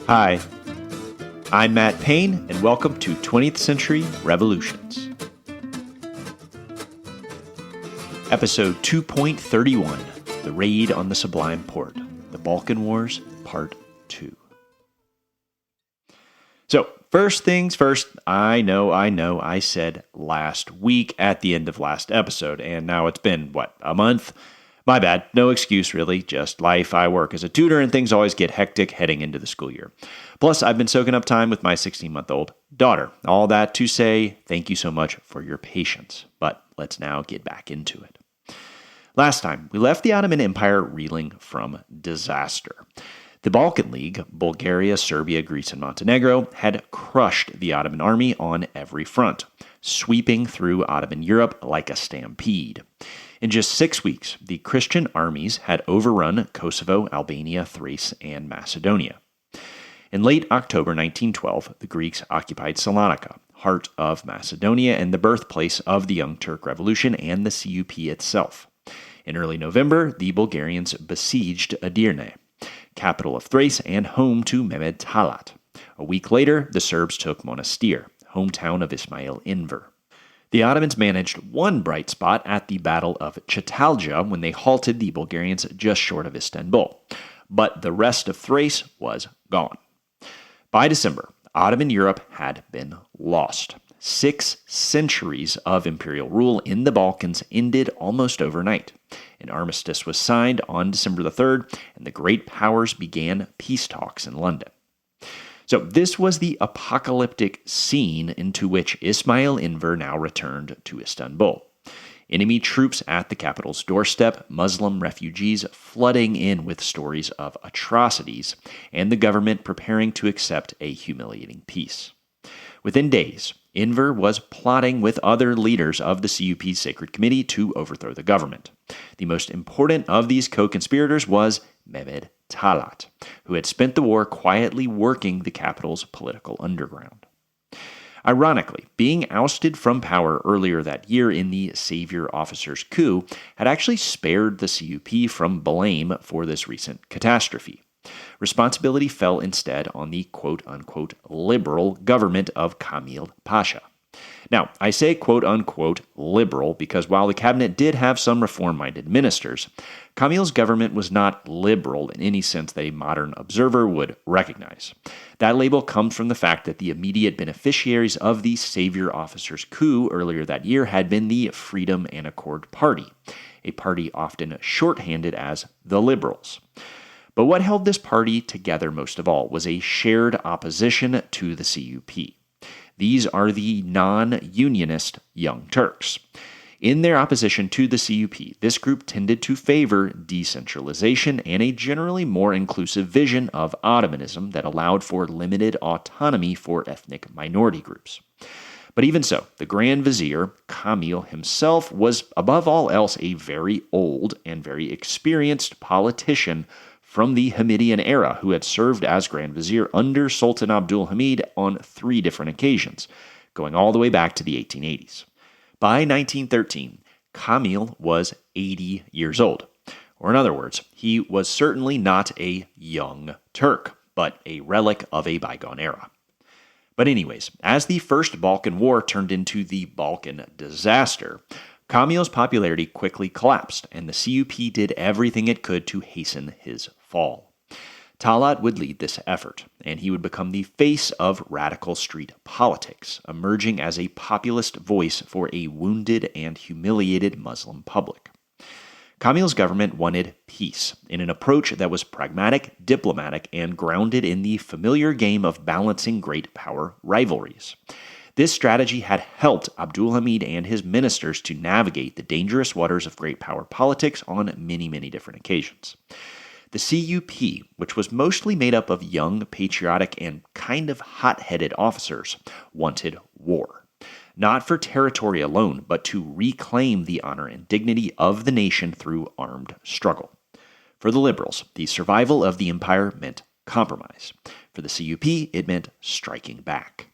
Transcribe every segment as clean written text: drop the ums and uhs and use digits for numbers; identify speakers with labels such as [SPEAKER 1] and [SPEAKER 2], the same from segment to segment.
[SPEAKER 1] Hi, I'm Matt Payne, and welcome to 20th Century Revolutions. Episode 2.31, The Raid on the Sublime Porte, The Balkan Wars, Part 2. So, first things first, I know, I said last week at the end of last episode, and now it's been, a month? My bad, no excuse really, just life. I work as a tutor and things always get hectic heading into the school year. Plus, I've been soaking up time with my 16-month-old daughter. All that to say, thank you so much for your patience. But let's now get back into it. Last time, we left the Ottoman Empire reeling from disaster. The Balkan League, Bulgaria, Serbia, Greece, and Montenegro, had crushed the Ottoman army on every front, sweeping through Ottoman Europe like a stampede. In just 6 weeks, the Christian armies had overrun Kosovo, Albania, Thrace, and Macedonia. In late October 1912, the Greeks occupied Salonika, heart of Macedonia and the birthplace of the Young Turk Revolution and the CUP itself. In early November, the Bulgarians besieged Edirne, capital of Thrace and home to Mehmed Talaat. A week later, the Serbs took Monastir, hometown of Ismail Enver. The Ottomans managed one bright spot at the Battle of Çatalca when they halted the Bulgarians just short of Istanbul, but the rest of Thrace was gone. By December, Ottoman Europe had been lost. 6 centuries of imperial rule in the Balkans ended almost overnight. An armistice was signed on December the 3rd, and the great powers began peace talks in London. So this was the apocalyptic scene into which Ismail Enver now returned to Istanbul. Enemy troops at the capital's doorstep, Muslim refugees flooding in with stories of atrocities, and the government preparing to accept a humiliating peace. Within days, Enver was plotting with other leaders of the CUP's Sacred Committee to overthrow the government. The most important of these co-conspirators was Mehmed Talaat, who had spent the war quietly working the capital's political underground. Ironically, being ousted from power earlier that year in the Savior Officers' coup had actually spared the CUP from blame for this recent catastrophe. Responsibility fell instead on the quote-unquote liberal government of Kamil Pasha. Now, I say quote-unquote liberal because while the cabinet did have some reform-minded ministers, Kamil's government was not liberal in any sense that a modern observer would recognize. That label comes from the fact that the immediate beneficiaries of the Savior Officers' coup earlier that year had been the Freedom and Accord Party, a party often shorthanded as the Liberals. But what held this party together most of all was a shared opposition to the CUP. These are the non-unionist Young Turks. In their opposition to the CUP, this group tended to favor decentralization and a generally more inclusive vision of Ottomanism that allowed for limited autonomy for ethnic minority groups. But even so, the Grand Vizier, Kamil himself, was above all else a very old and very experienced politician from the Hamidian era who had served as Grand Vizier under Sultan Abdul Hamid on 3 different occasions, going all the way back to the 1880s. By 1913, Kamil was 80 years old. Or in other words, he was certainly not a young Turk, but a relic of a bygone era. But anyways, as the First Balkan War turned into the Balkan disaster, Kamil's popularity quickly collapsed, and the CUP did everything it could to hasten his fall. Talaat would lead this effort, and he would become the face of radical street politics, emerging as a populist voice for a wounded and humiliated Muslim public. Kamil's government wanted peace in an approach that was pragmatic, diplomatic, and grounded in the familiar game of balancing great power rivalries. This strategy had helped Abdul Hamid and his ministers to navigate the dangerous waters of great power politics on many, many different occasions. The CUP, which was mostly made up of young, patriotic, and kind of hot-headed officers, wanted war. Not for territory alone, but to reclaim the honor and dignity of the nation through armed struggle. For the liberals, the survival of the empire meant compromise. For the CUP, it meant striking back.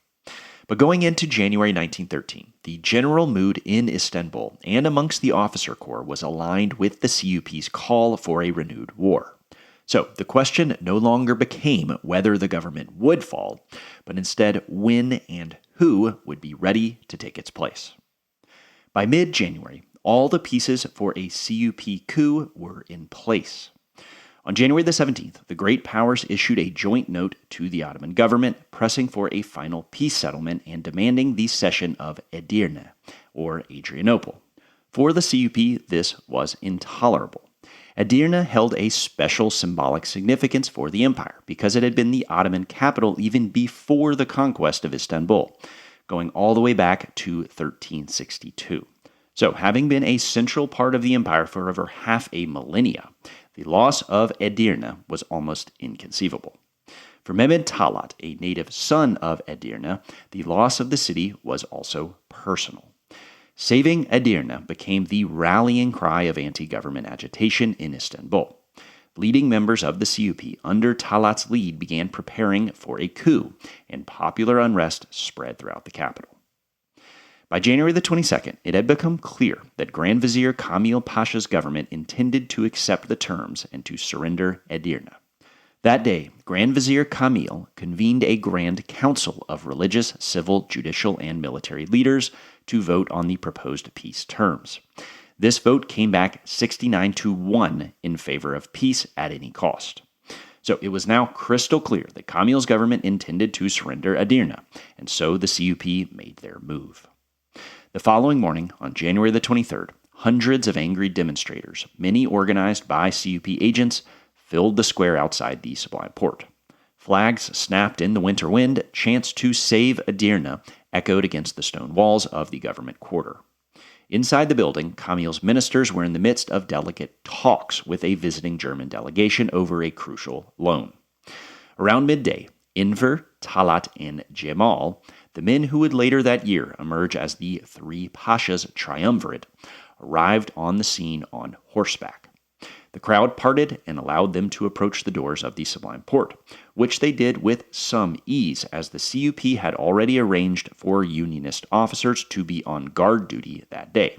[SPEAKER 1] But going into January 1913, the general mood in Istanbul and amongst the officer corps was aligned with the CUP's call for a renewed war. So the question no longer became whether the government would fall, but instead when and who would be ready to take its place. By mid-January, all the pieces for a CUP coup were in place. On January the 17th, the great powers issued a joint note to the Ottoman government pressing for a final peace settlement and demanding the cession of Edirne, or Adrianople. For the CUP, this was intolerable. Edirne held a special symbolic significance for the empire because it had been the Ottoman capital even before the conquest of Istanbul, going all the way back to 1362. So, having been a central part of the empire for over half a millennia, the loss of Edirne was almost inconceivable. For Mehmed Talaat, a native son of Edirne, the loss of the city was also personal. Saving Edirne became the rallying cry of anti-government agitation in Istanbul. Leading members of the CUP under Talaat's lead began preparing for a coup, and popular unrest spread throughout the capital. By January the 22nd, it had become clear that Grand Vizier Kamil Pasha's government intended to accept the terms and to surrender Edirne. That day, Grand Vizier Kamil convened a Grand Council of religious, civil, judicial, and military leaders to vote on the proposed peace terms. This vote came back 69-1 in favor of peace at any cost. So it was now crystal clear that Kamil's government intended to surrender Edirne, and so the CUP made their move. The following morning, on January the 23rd, hundreds of angry demonstrators, many organized by CUP agents, filled the square outside the Sublime Porte. Flags snapped in the winter wind, chants to save Edirne echoed against the stone walls of the government quarter. Inside the building, Kamil's ministers were in the midst of delicate talks with a visiting German delegation over a crucial loan. Around midday, Enver, Talaat, and Djemal, the men who would later that year emerge as the Three Pashas triumvirate, arrived on the scene on horseback. The crowd parted and allowed them to approach the doors of the Sublime Porte, which they did with some ease as the CUP had already arranged for Unionist officers to be on guard duty that day.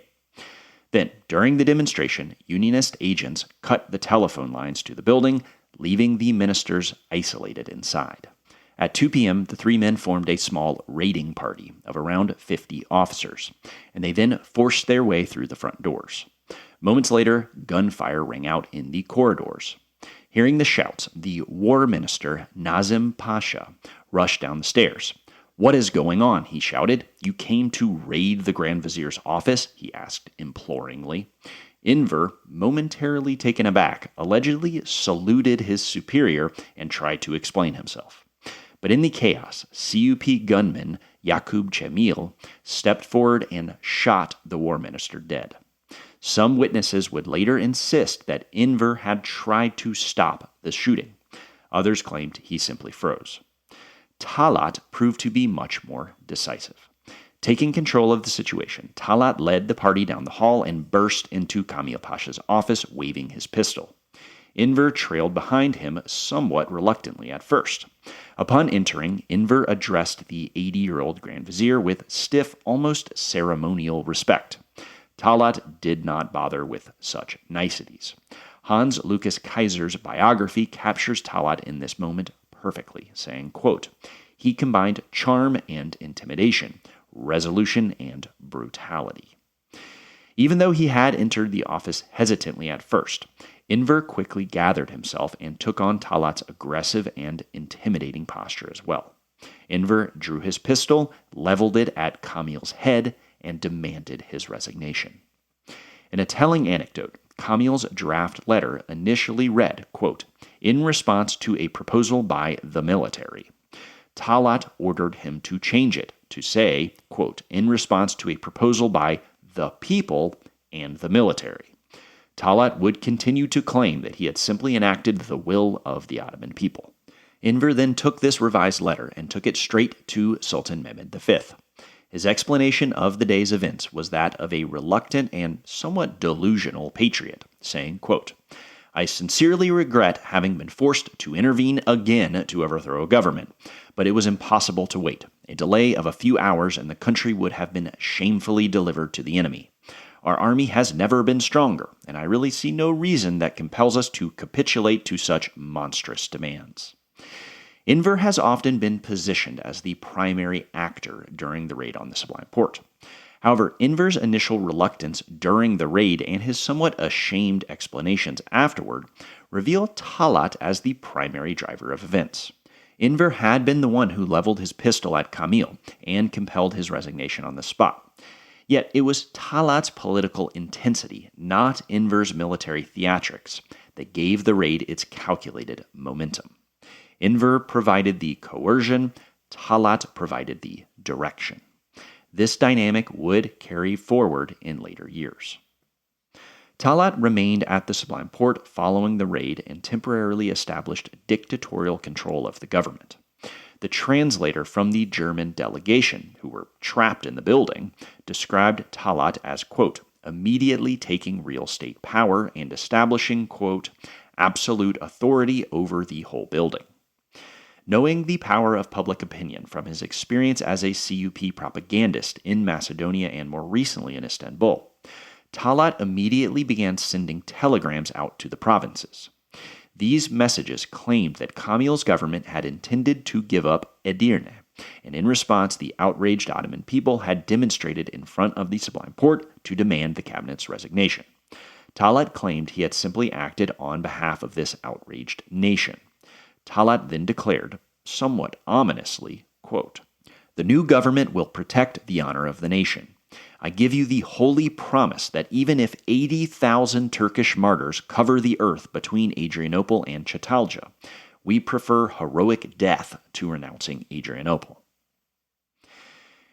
[SPEAKER 1] Then, during the demonstration, Unionist agents cut the telephone lines to the building, leaving the ministers isolated inside. At 2 p.m., the three men formed a small raiding party of around 50 officers, and they then forced their way through the front doors. Moments later, gunfire rang out in the corridors. Hearing the shouts, the war minister, Nazim Pasha, rushed down the stairs. "What is going on?" he shouted. "You came to raid the Grand Vizier's office?" he asked imploringly. Enver, momentarily taken aback, allegedly saluted his superior and tried to explain himself. But in the chaos, CUP gunman Yakub Cemil stepped forward and shot the war minister dead. Some witnesses would later insist that Enver had tried to stop the shooting. Others claimed he simply froze. Talaat proved to be much more decisive. Taking control of the situation, Talaat led the party down the hall and burst into Kamil Pasha's office, waving his pistol. Enver trailed behind him somewhat reluctantly at first. Upon entering, Enver addressed the 80-year-old Grand Vizier with stiff, almost ceremonial respect. Talaat did not bother with such niceties. Hans Lucas Kaiser's biography captures Talaat in this moment perfectly, saying, quote, "He combined charm and intimidation, resolution and brutality." Even though he had entered the office hesitantly at first, Enver quickly gathered himself and took on Talaat's aggressive and intimidating posture as well. Enver drew his pistol, leveled it at Kamil's head, and demanded his resignation. In a telling anecdote, Kamil's draft letter initially read, quote, "In response to a proposal by the military." Talaat ordered him to change it to say, quote, "In response to a proposal by the people and the military." Talaat would continue to claim that he had simply enacted the will of the Ottoman people. Enver then took this revised letter and took it straight to Sultan Mehmed V. His explanation of the day's events was that of a reluctant and somewhat delusional patriot, saying, quote, "I sincerely regret having been forced to intervene again to overthrow a government, but it was impossible to wait. A delay of a few hours and the country would have been shamefully delivered to the enemy. Our army has never been stronger, and I really see no reason that compels us to capitulate to such monstrous demands. Enver has often been positioned as the primary actor during the raid on the Sublime Porte. However, Enver's initial reluctance during the raid and his somewhat ashamed explanations afterward reveal Talaat as the primary driver of events. Enver had been the one who leveled his pistol at Kamil and compelled his resignation on the spot. Yet it was Talaat's political intensity, not Enver's military theatrics, that gave the raid its calculated momentum. Enver provided the coercion, Talaat provided the direction. This dynamic would carry forward in later years. Talaat remained at the Sublime Porte following the raid and temporarily established dictatorial control of the government. The translator from the German delegation, who were trapped in the building, described Talaat as, quote, immediately taking real state power and establishing, quote, absolute authority over the whole building. Knowing the power of public opinion from his experience as a CUP propagandist in Macedonia and more recently in Istanbul, Talaat immediately began sending telegrams out to the provinces. These messages claimed that Kamil's government had intended to give up Edirne, and in response, the outraged Ottoman people had demonstrated in front of the Sublime Porte to demand the cabinet's resignation. Talaat claimed he had simply acted on behalf of this outraged nation. Talaat then declared, somewhat ominously, quote, the new government will protect the honor of the nation. I give you the holy promise that even if 80,000 Turkish martyrs cover the earth between Adrianople and Çatalca, we prefer heroic death to renouncing Adrianople.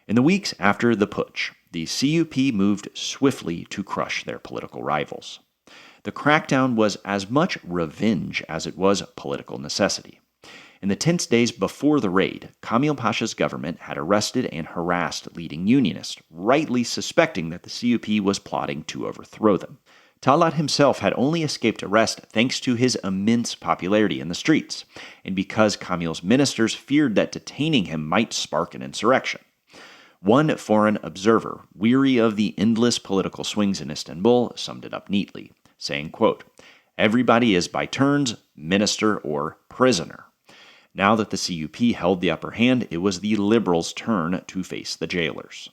[SPEAKER 1] In the weeks after the putsch, the CUP moved swiftly to crush their political rivals. The crackdown was as much revenge as it was political necessity. In the tense days before the raid, Kamil Pasha's government had arrested and harassed leading unionists, rightly suspecting that the CUP was plotting to overthrow them. Talaat himself had only escaped arrest thanks to his immense popularity in the streets, and because Kamil's ministers feared that detaining him might spark an insurrection. One foreign observer, weary of the endless political swings in Istanbul, summed it up neatly, saying, quote, everybody is by turns minister or prisoner. Now that the CUP held the upper hand, it was the liberals' turn to face the jailers.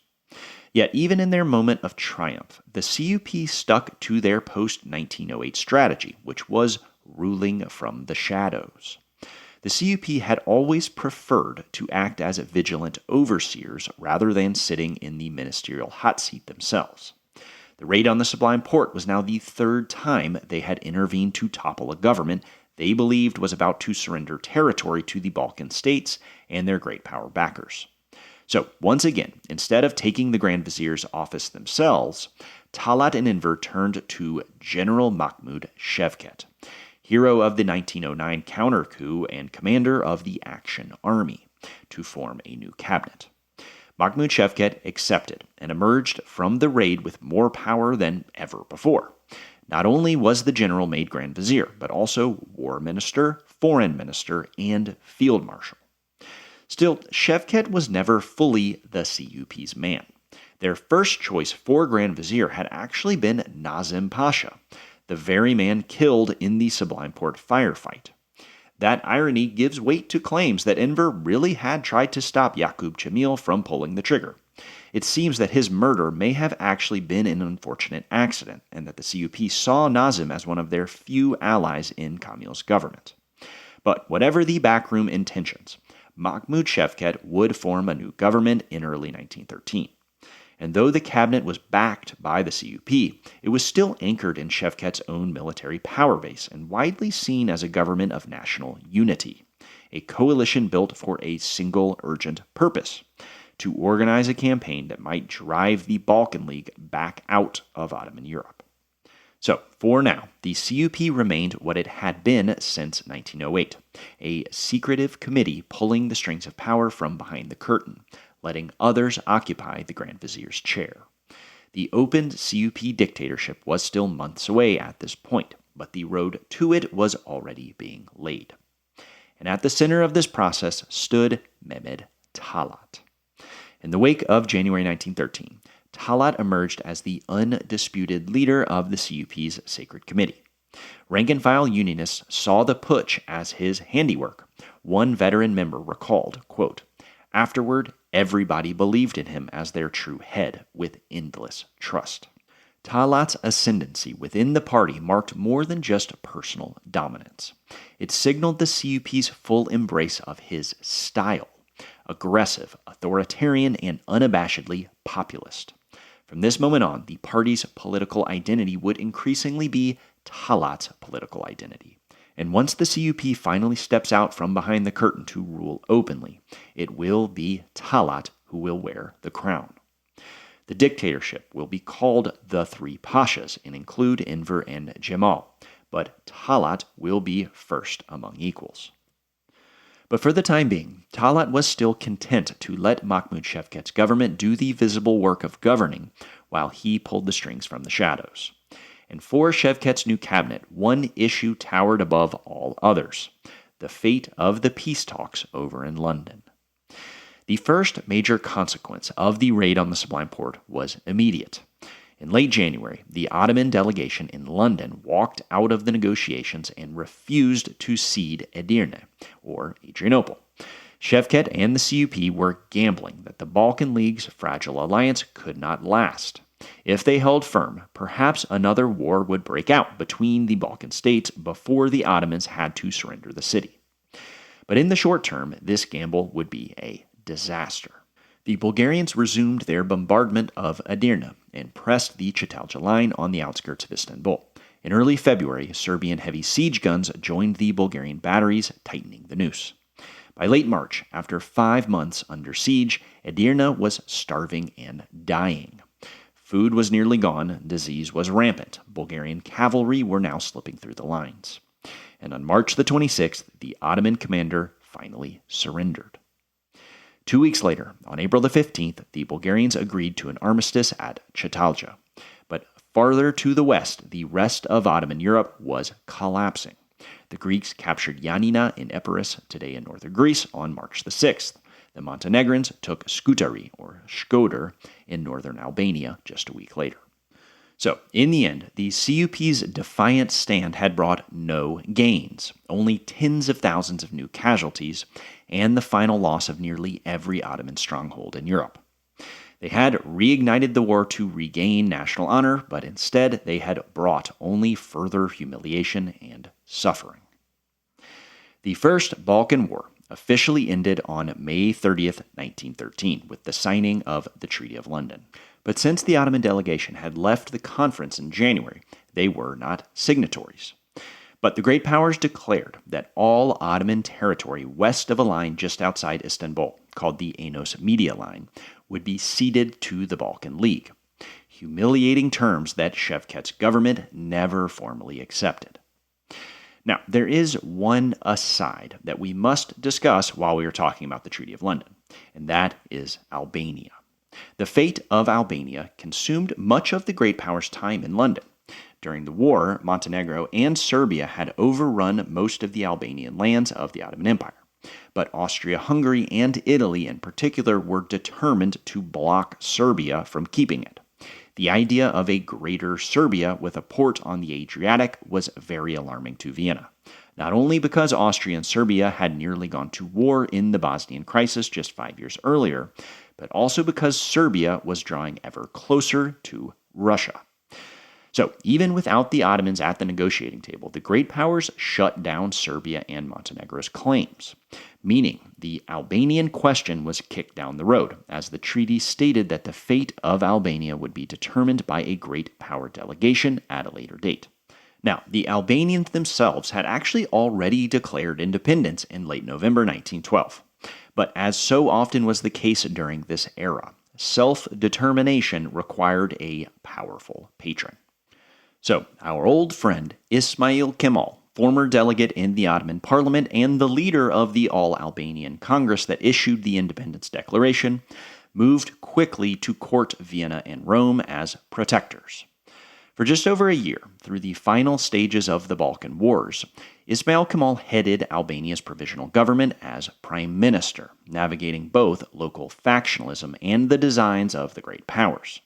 [SPEAKER 1] Yet even in their moment of triumph, the CUP stuck to their post-1908 strategy, which was ruling from the shadows. The CUP had always preferred to act as vigilant overseers rather than sitting in the ministerial hot seat themselves. The raid on the Sublime Porte was now the third time they had intervened to topple a government they believed was about to surrender territory to the Balkan states and their great power backers. So, once again, instead of taking the Grand Vizier's office themselves, Talaat and Enver turned to General Mahmud Şevket, hero of the 1909 counter-coup and commander of the Action Army, to form a new cabinet. Mahmud Şevket accepted and emerged from the raid with more power than ever before. Not only was the general made Grand Vizier, but also War Minister, Foreign Minister, and Field Marshal. Still, Şevket was never fully the CUP's man. Their first choice for Grand Vizier had actually been Nazim Pasha, the very man killed in the Sublime Porte firefight. That irony gives weight to claims that Enver really had tried to stop Yaqub Cemil from pulling the trigger. It seems that his murder may have actually been an unfortunate accident, and that the CUP saw Nazim as one of their few allies in Kamil's government. But whatever the backroom intentions, Mahmud Şevket would form a new government in early 1913. And though the cabinet was backed by the CUP, it was still anchored in Şevket's own military power base and widely seen as a government of national unity, a coalition built for a single urgent purpose: to organize a campaign that might drive the Balkan League back out of Ottoman Europe. So, for now, the CUP remained what it had been since 1908, a secretive committee pulling the strings of power from behind the curtain, letting others occupy the Grand Vizier's chair. The open CUP dictatorship was still months away at this point, but the road to it was already being laid. And at the center of this process stood Mehmed Talaat. In the wake of January 1913, Talaat emerged as the undisputed leader of the CUP's Sacred Committee. Rank-and-file Unionists saw the putsch as his handiwork. One veteran member recalled, quote, "Afterward, everybody believed in him as their true head, with endless trust." Talaat's ascendancy within the party marked more than just personal dominance. It signaled the CUP's full embrace of his style: aggressive, authoritarian, and unabashedly populist. From this moment on, the party's political identity would increasingly be Talaat's political identity. And once the CUP finally steps out from behind the curtain to rule openly, it will be Talaat who will wear the crown. The dictatorship will be called the Three Pashas and include Enver and Djemal, but Talaat will be first among equals. But for the time being, Talaat was still content to let Mahmud Shevket's government do the visible work of governing while he pulled the strings from the shadows. And for Shevket's new cabinet, one issue towered above all others: the fate of the peace talks over in London. The first major consequence of the raid on the Sublime Porte was immediate. In late January, the Ottoman delegation in London walked out of the negotiations and refused to cede Edirne, or Adrianople. Shevket and the CUP were gambling that the Balkan League's fragile alliance could not last. If they held firm, perhaps another war would break out between the Balkan states before the Ottomans had to surrender the city. But in the short term, this gamble would be a disaster. The Bulgarians resumed their bombardment of Edirne and pressed the Çatalca line on the outskirts of Istanbul. In early February, Serbian heavy siege guns joined the Bulgarian batteries, tightening the noose. By late March, after 5 months under siege, Edirne was starving and dying. Food was nearly gone, disease was rampant. Bulgarian cavalry were now slipping through the lines. And on March the 26th, the Ottoman commander finally surrendered. 2 weeks later, on April the 15th, the Bulgarians agreed to an armistice at Çatalca. But farther to the west, the rest of Ottoman Europe was collapsing. The Greeks captured Yanina in Epirus, today in northern Greece, on March the 6th. The Montenegrins took Scutari, or Shkodër, in northern Albania just a week later. So, in the end, the CUP's defiant stand had brought no gains, only tens of thousands of new casualties, and the final loss of nearly every Ottoman stronghold in Europe. They had reignited the war to regain national honor, but instead they had brought only further humiliation and suffering. The First Balkan War officially ended on May 30th, 1913, with the signing of the Treaty of London. But since the Ottoman delegation had left the conference in January, they were not signatories. But the great powers declared that all Ottoman territory west of a line just outside Istanbul, called the Enos Media Line, would be ceded to the Balkan League, humiliating terms that Shevket's government never formally accepted. Now, there is one aside that we must discuss while we are talking about the Treaty of London, and that is Albania. The fate of Albania consumed much of the great powers' time in London. During the war, Montenegro and Serbia had overrun most of the Albanian lands of the Ottoman Empire. But Austria-Hungary and Italy in particular were determined to block Serbia from keeping it. The idea of a greater Serbia with a port on the Adriatic was very alarming to Vienna, not only because Austria and Serbia had nearly gone to war in the Bosnian crisis just 5 years earlier, but also because Serbia was drawing ever closer to Russia. So, even without the Ottomans at the negotiating table, the great powers shut down Serbia and Montenegro's claims, meaning the Albanian question was kicked down the road, as the treaty stated that the fate of Albania would be determined by a great power delegation at a later date. Now, the Albanians themselves had actually already declared independence in late November 1912. But as so often was the case during this era, self-determination required a powerful patron. So, our old friend Ismail Kemal, former delegate in the Ottoman Parliament and the leader of the All-Albanian Congress that issued the Independence Declaration, moved quickly to court Vienna and Rome as protectors. For just over a year, through the final stages of the Balkan Wars, Ismail Kemal headed Albania's provisional government as prime minister, navigating both local factionalism and the designs of the great powers.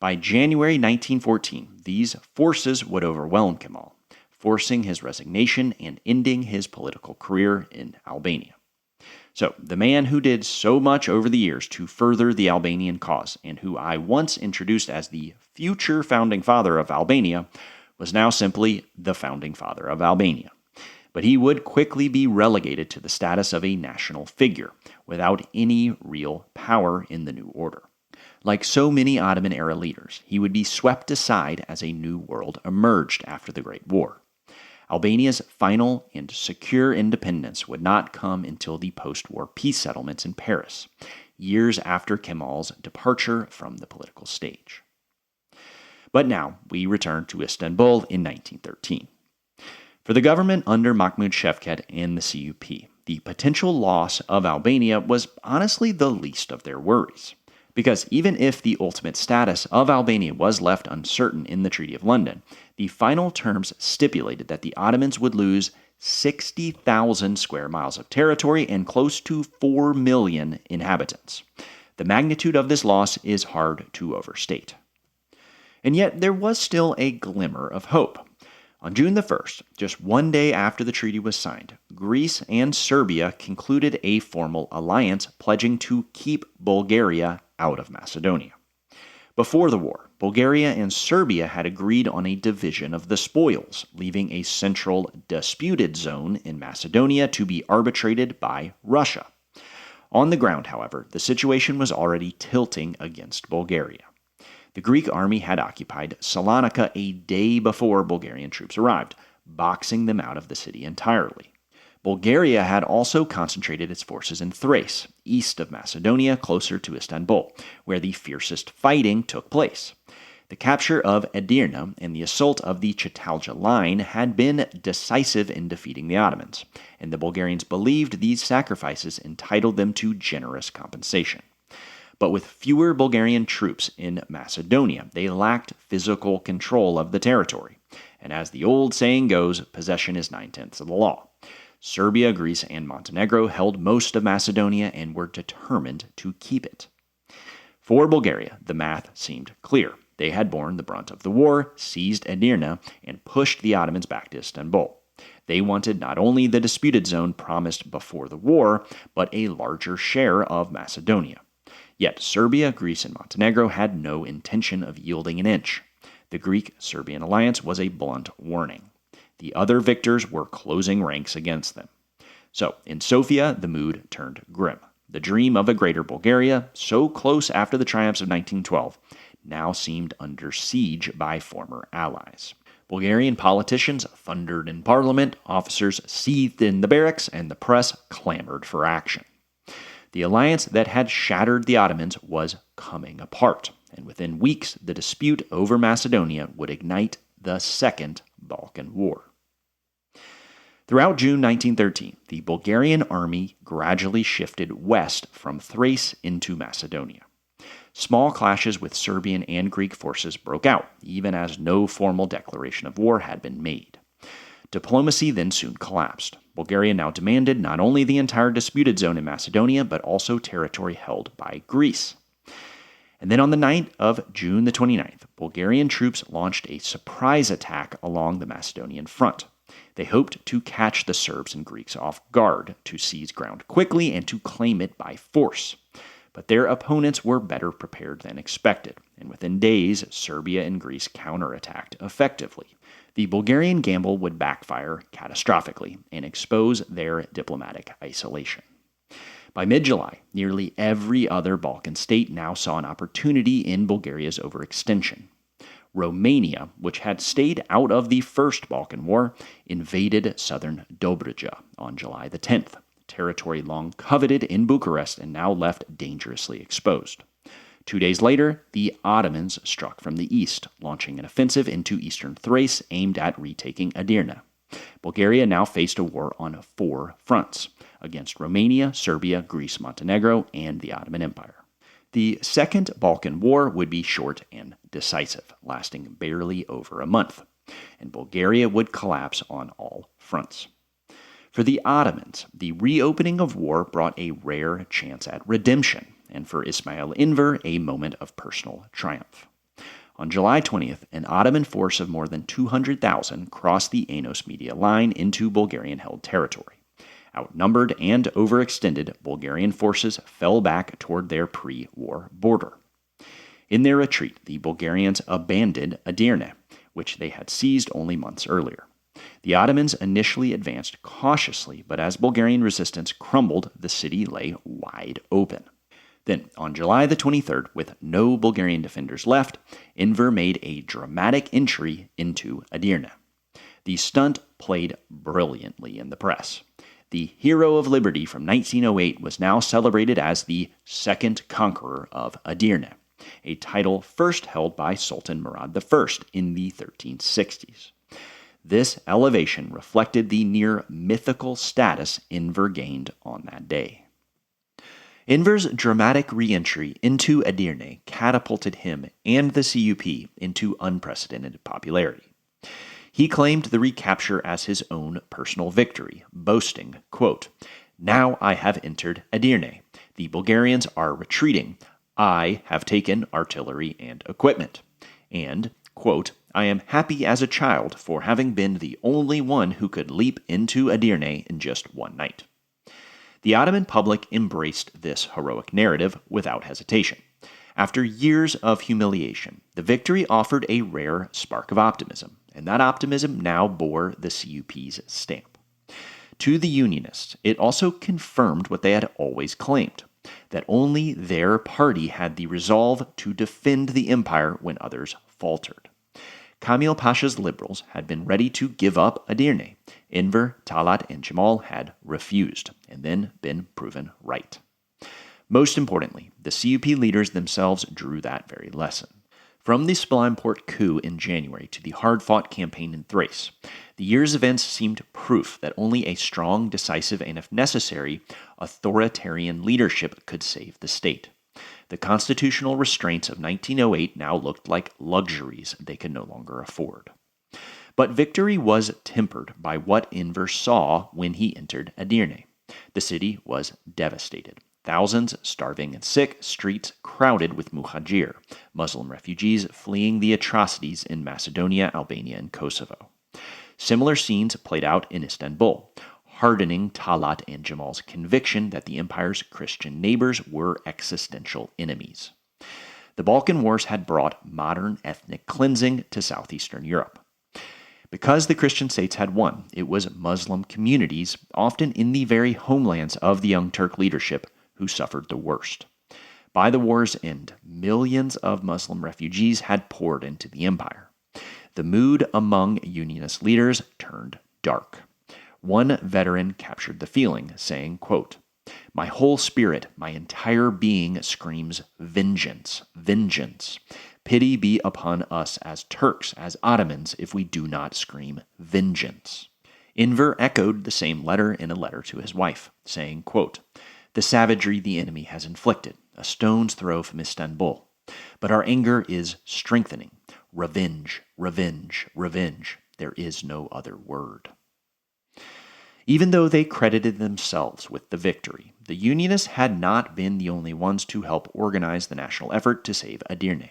[SPEAKER 1] By January 1914, these forces would overwhelm Djemal, forcing his resignation and ending his political career in Albania. So, the man who did so much over the years to further the Albanian cause, and who I once introduced as the future founding father of Albania, was now simply the founding father of Albania. But he would quickly be relegated to the status of a national figure, without any real power in the new order. Like so many Ottoman-era leaders, he would be swept aside as a new world emerged after the Great War. Albania's final and secure independence would not come until the post-war peace settlements in Paris, years after Kemal's departure from the political stage. But now we return to Istanbul in 1913. For the government under Mahmud Shevket and the CUP, the potential loss of Albania was honestly the least of their worries. Because even if the ultimate status of Albania was left uncertain in the Treaty of London, the final terms stipulated that the Ottomans would lose 60,000 square miles of territory and close to 4 million inhabitants. The magnitude of this loss is hard to overstate. And yet there was still a glimmer of hope. On June the 1st, just one day after the treaty was signed, Greece and Serbia concluded a formal alliance pledging to keep Bulgaria out of Macedonia. Before the war, Bulgaria and Serbia had agreed on a division of the spoils, leaving a central disputed zone in Macedonia to be arbitrated by Russia. On the ground, however, the situation was already tilting against Bulgaria. The Greek army had occupied Salonika a day before Bulgarian troops arrived, boxing them out of the city entirely. Bulgaria had also concentrated its forces in Thrace, east of Macedonia, closer to Istanbul, where the fiercest fighting took place. The capture of Edirne and the assault of the Çatalca line had been decisive in defeating the Ottomans, and the Bulgarians believed these sacrifices entitled them to generous compensation. But with fewer Bulgarian troops in Macedonia, they lacked physical control of the territory. And as the old saying goes, possession is 9/10 of the law. Serbia, Greece, and Montenegro held most of Macedonia and were determined to keep it. For Bulgaria, the math seemed clear. They had borne the brunt of the war, seized Edirne, and pushed the Ottomans back to Istanbul. They wanted not only the disputed zone promised before the war, but a larger share of Macedonia. Yet Serbia, Greece, and Montenegro had no intention of yielding an inch. The Greek-Serbian alliance was a blunt warning. The other victors were closing ranks against them. So, in Sofia, the mood turned grim. The dream of a greater Bulgaria, so close after the triumphs of 1912, now seemed under siege by former allies. Bulgarian politicians thundered in parliament, officers seethed in the barracks, and the press clamored for action. The alliance that had shattered the Ottomans was coming apart, and within weeks the dispute over Macedonia would ignite the Second Balkan War. Throughout June 1913, the Bulgarian army gradually shifted west from Thrace into Macedonia. Small clashes with Serbian and Greek forces broke out, even as no formal declaration of war had been made. Diplomacy then soon collapsed. Bulgaria now demanded not only the entire disputed zone in Macedonia, but also territory held by Greece. And then on the night of June the 29th, Bulgarian troops launched a surprise attack along the Macedonian front. They hoped to catch the Serbs and Greeks off guard, to seize ground quickly and to claim it by force. But their opponents were better prepared than expected, and within days, Serbia and Greece counterattacked effectively. The Bulgarian gamble would backfire catastrophically and expose their diplomatic isolation. By mid-July, nearly every other Balkan state now saw an opportunity in Bulgaria's overextension. Romania, which had stayed out of the First Balkan War, invaded southern Dobruja on July the 10th, territory long coveted in Bucharest and now left dangerously exposed. 2 days later, the Ottomans struck from the east, launching an offensive into eastern Thrace aimed at retaking Edirne. Bulgaria now faced a war on 4 fronts, against Romania, Serbia, Greece, Montenegro, and the Ottoman Empire. The Second Balkan War would be short and decisive, lasting barely over a month, and Bulgaria would collapse on all fronts. For the Ottomans, the reopening of war brought a rare chance at redemption, and for Ismail Enver, a moment of personal triumph. On July 20th, an Ottoman force of more than 200,000 crossed the Anos-Media line into Bulgarian-held territory. Outnumbered and overextended, Bulgarian forces fell back toward their pre-war border. In their retreat, the Bulgarians abandoned Edirne, which they had seized only months earlier. The Ottomans initially advanced cautiously, but as Bulgarian resistance crumbled, the city lay wide open. Then, on July the 23rd, with no Bulgarian defenders left, Enver made a dramatic entry into Edirne. The stunt played brilliantly in the press. The hero of liberty from 1908 was now celebrated as the second conqueror of Edirne, a title first held by Sultan Murad I in the 1360s. This elevation reflected the near mythical status Enver gained on that day. Enver's dramatic re-entry into Edirne catapulted him and the CUP into unprecedented popularity. He claimed the recapture as his own personal victory, boasting, quote, "Now I have entered Edirne. The Bulgarians are retreating. I have taken artillery and equipment." And, quote, "I am happy as a child for having been the only one who could leap into Edirne in just one night." The Ottoman public embraced this heroic narrative without hesitation. After years of humiliation, the victory offered a rare spark of optimism, and that optimism now bore the CUP's stamp. To the Unionists, it also confirmed what they had always claimed, that only their party had the resolve to defend the empire when others faltered. Kamil Pasha's liberals had been ready to give up Edirne. Enver, Talaat, and Djemal had refused, and then been proven right. Most importantly, the CUP leaders themselves drew that very lesson. From the Sublime Porte coup in January to the hard-fought campaign in Thrace, the year's events seemed proof that only a strong, decisive, and if necessary, authoritarian leadership could save the state. The constitutional restraints of 1908 now looked like luxuries they could no longer afford. But victory was tempered by what Enver saw when he entered Edirne. The city was devastated. Thousands starving and sick, streets crowded with muhajir, Muslim refugees fleeing the atrocities in Macedonia, Albania, and Kosovo. Similar scenes played out in Istanbul, hardening Talaat and Djemal's conviction that the empire's Christian neighbors were existential enemies. The Balkan Wars had brought modern ethnic cleansing to southeastern Europe. Because the Christian states had won, it was Muslim communities, often in the very homelands of the Young Turk leadership, who suffered the worst. By the war's end, millions of Muslim refugees had poured into the empire. The mood among Unionist leaders turned dark. One veteran captured the feeling, saying, quote, "My whole spirit, my entire being screams vengeance, vengeance. Pity be upon us as Turks, as Ottomans, if we do not scream vengeance." Enver echoed the same letter in a letter to his wife, saying, quote, "The savagery the enemy has inflicted, a stone's throw from Istanbul. But our anger is strengthening. Revenge, revenge, revenge. There is no other word." Even though they credited themselves with the victory, the Unionists had not been the only ones to help organize the national effort to save Edirne.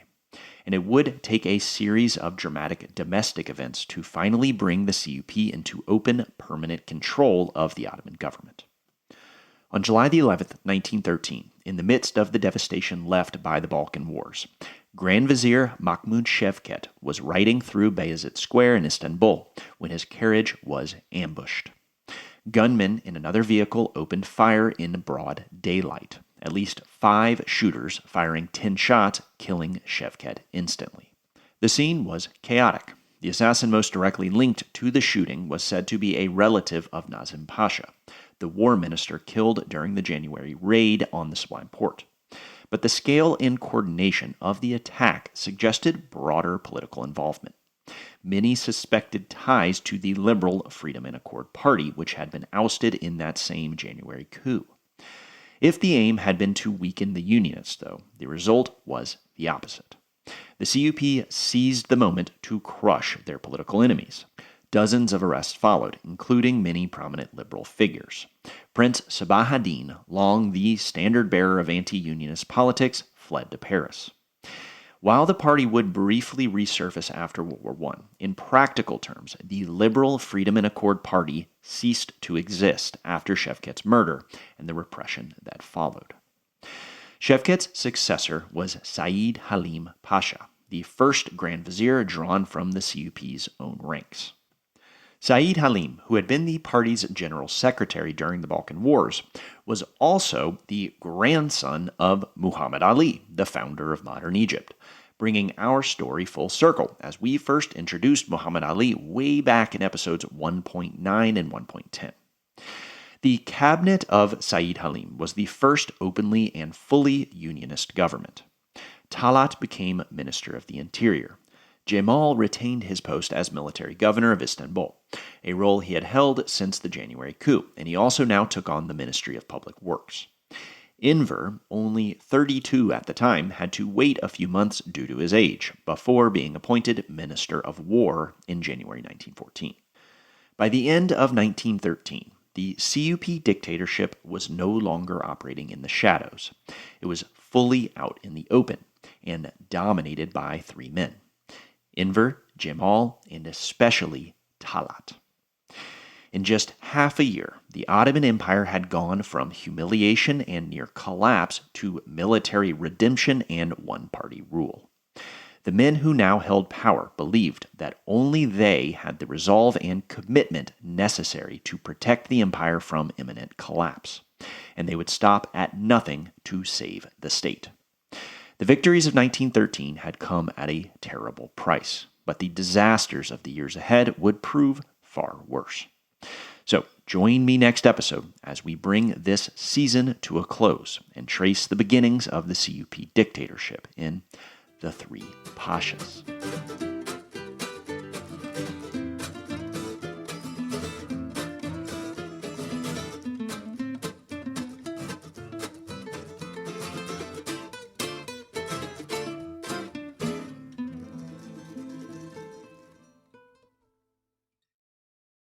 [SPEAKER 1] And it would take a series of dramatic domestic events to finally bring the CUP into open, permanent control of the Ottoman government. On July the 11th, 1913, in the midst of the devastation left by the Balkan Wars, Grand Vizier Mahmud Shevket was riding through Beyazıt Square in Istanbul when his carriage was ambushed. Gunmen in another vehicle opened fire in broad daylight, at least 5 shooters firing 10 shots, killing Shevket instantly. The scene was chaotic. The assassin most directly linked to the shooting was said to be a relative of Nazim Pasha, the war minister killed during the January raid on the Sublime Porte. But the scale and coordination of the attack suggested broader political involvement. Many suspected ties to the Liberal Freedom and Accord Party, which had been ousted in that same January coup. If the aim had been to weaken the Unionists, though, the result was the opposite. The CUP seized the moment to crush their political enemies. Dozens of arrests followed, including many prominent liberal figures. Prince Sabahaddin, long the standard-bearer of anti-unionist politics, fled to Paris. While the party would briefly resurface after World War I, in practical terms, the Liberal Freedom and Accord Party ceased to exist after Şevket's murder and the repression that followed. Şevket's successor was Said Halim Pasha, the first Grand Vizier drawn from the CUP's own ranks. Said Halim, who had been the party's general secretary during the Balkan Wars, was also the grandson of Muhammad Ali, the founder of modern Egypt, bringing our story full circle as we first introduced Muhammad Ali way back in episodes 1.9 and 1.10. The cabinet of Said Halim was the first openly and fully unionist government. Talaat became Minister of the Interior. Djemal retained his post as military governor of Istanbul, a role he had held since the January coup, and he also now took on the Ministry of Public Works. Enver, only 32 at the time, had to wait a few months due to his age, before being appointed Minister of War in January 1914. By the end of 1913, the CUP dictatorship was no longer operating in the shadows. It was fully out in the open and dominated by three men: Enver, Djemal, and especially Talaat. In just half a year, the Ottoman Empire had gone from humiliation and near collapse to military redemption and one-party rule. The men who now held power believed that only they had the resolve and commitment necessary to protect the empire from imminent collapse, and they would stop at nothing to save the state. The victories of 1913 had come at a terrible price, but the disasters of the years ahead would prove far worse. So, join me next episode as we bring this season to a close and trace the beginnings of the CUP dictatorship in the Three Pashas.